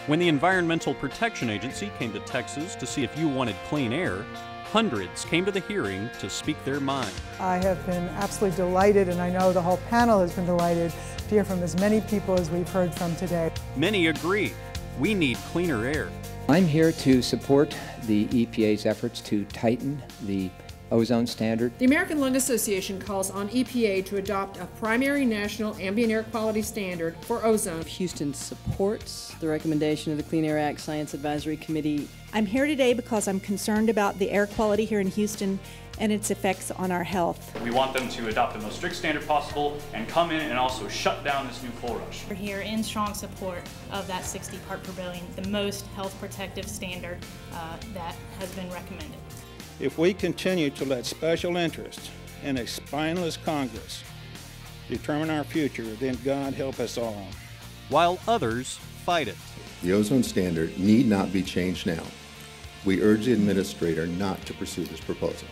When the Environmental Protection Agency came to Texas to see if you wanted clean air, hundreds came to the hearing to speak their mind. I have been absolutely delighted, and I know the whole panel has been delighted to hear from as many people as we've heard from today. Many agree. We need cleaner air. I'm here to support the EPA's efforts to tighten the ozone standard. The American Lung Association calls on EPA to adopt a primary national ambient air quality standard for ozone. Houston supports the recommendation of the Clean Air Act Science Advisory Committee. I'm here today because I'm concerned about the air quality here in Houston and its effects on our health. We want them to adopt the most strict standard possible and come in and also shut down this new coal rush. We're here in strong support of that 60 part per billion, the most health protective standard that has been recommended. If we continue to let special interests and a spineless Congress determine our future, then God help us all. While others fight it. The ozone standard need not be changed now. We urge the administrator not to pursue this proposal.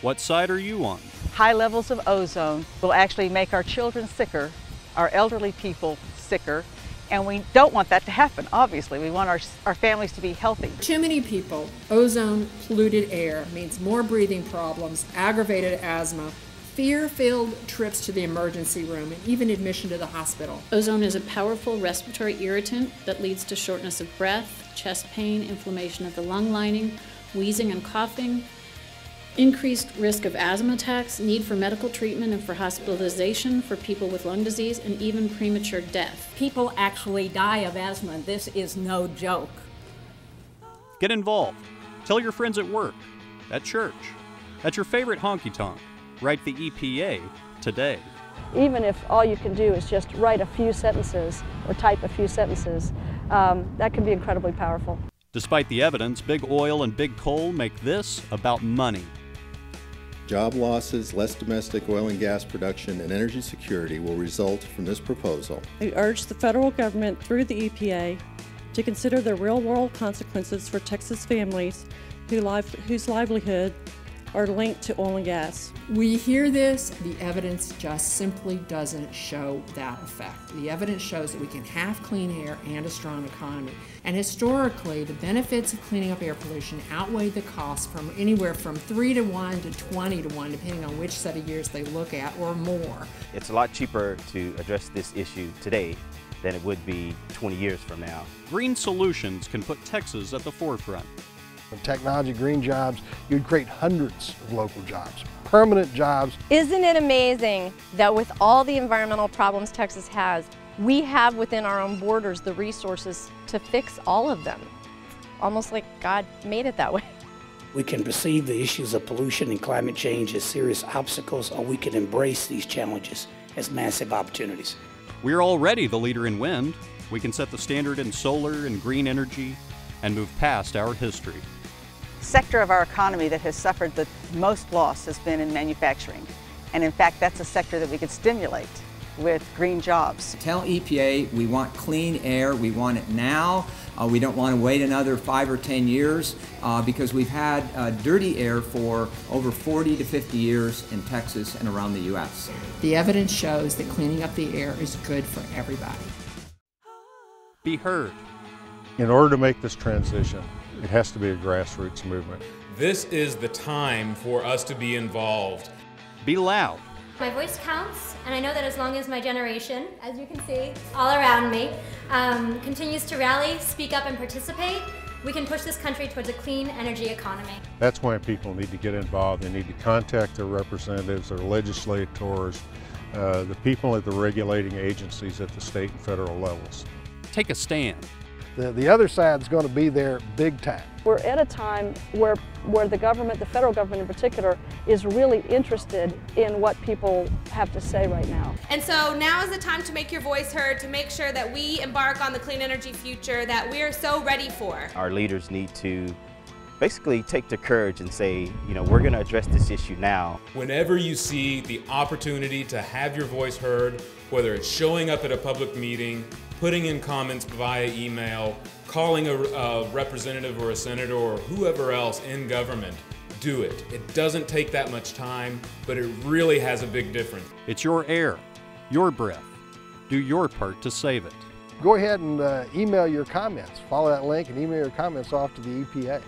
What side are you on? High levels of ozone will actually make our children sicker, our elderly people sicker, and we don't want that to happen, obviously. We want our families to be healthy. Too many people, ozone polluted air means more breathing problems, aggravated asthma, fear-filled trips to the emergency room, and even admission to the hospital. Ozone is a powerful respiratory irritant that leads to shortness of breath, chest pain, inflammation of the lung lining, wheezing and coughing, increased risk of asthma attacks, need for medical treatment and for hospitalization for people with lung disease, and even premature death. People actually die of asthma. This is no joke. Get involved. Tell your friends at work, at church, at your favorite honky-tonk. Write the EPA today. Even if all you can do is just write a few sentences or type a few sentences, that can be incredibly powerful. Despite the evidence, big oil and big coal make this about money. Job losses, less domestic oil and gas production, and energy security will result from this proposal. We urge the federal government through the EPA to consider the real-world consequences for Texas families whose livelihood are linked to oil and gas. We hear this, the evidence just simply doesn't show that effect. The evidence shows that we can have clean air and a strong economy. And historically, the benefits of cleaning up air pollution outweigh the costs from anywhere from 3 to 1 to 20 to 1, depending on which set of years they look at, or more. It's a lot cheaper to address this issue today than it would be 20 years from now. Green solutions can put Texas at the forefront. With technology, green jobs, you'd create hundreds of local jobs, permanent jobs. Isn't it amazing that with all the environmental problems Texas has, we have within our own borders the resources to fix all of them? Almost like God made it that way. We can perceive the issues of pollution and climate change as serious obstacles, or we can embrace these challenges as massive opportunities. We're already the leader in wind. We can set the standard in solar and green energy and move past our history. Sector of our economy that has suffered the most loss has been in manufacturing. And in fact, that's a sector that we could stimulate with green jobs. Tell EPA we want clean air, we want it now. We don't want to wait another 5 or 10 years because we've had dirty air for over 40 to 50 years in Texas and around the U.S. The evidence shows that cleaning up the air is good for everybody. Be heard. In order to make this transition, it has to be a grassroots movement. This is the time for us to be involved. Be loud. My voice counts, and I know that as long as my generation, as you can see all around me, continues to rally, speak up, and participate, we can push this country towards a clean energy economy. That's why people need to get involved. They need to contact their representatives, their legislators, the people at the regulating agencies at the state and federal levels. Take a stand. The other side's going to be there big time. We're at a time where the government, the federal government in particular, is really interested in what people have to say right now. And so now is the time to make your voice heard, to make sure that we embark on the clean energy future that we are so ready for. Our leaders need to basically take the courage and say, you know, we're going to address this issue now. Whenever you see the opportunity to have your voice heard, whether it's showing up at a public meeting, putting in comments via email, calling a representative or a senator or whoever else in government, do it. It doesn't take that much time, but it really has a big difference. It's your air, your breath. Do your part to save it. go ahead and email your comments. Follow that link and email your comments off to the EPA.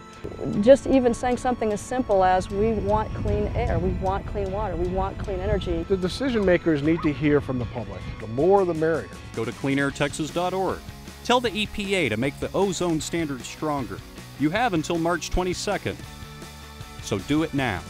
Just even saying something as simple as we want clean air, we want clean water, we want clean energy. The decision makers need to hear from the public. The more the merrier. Go to cleanairtexas.org. Tell the EPA to make the ozone standards stronger. You have until March 22nd. So do it now.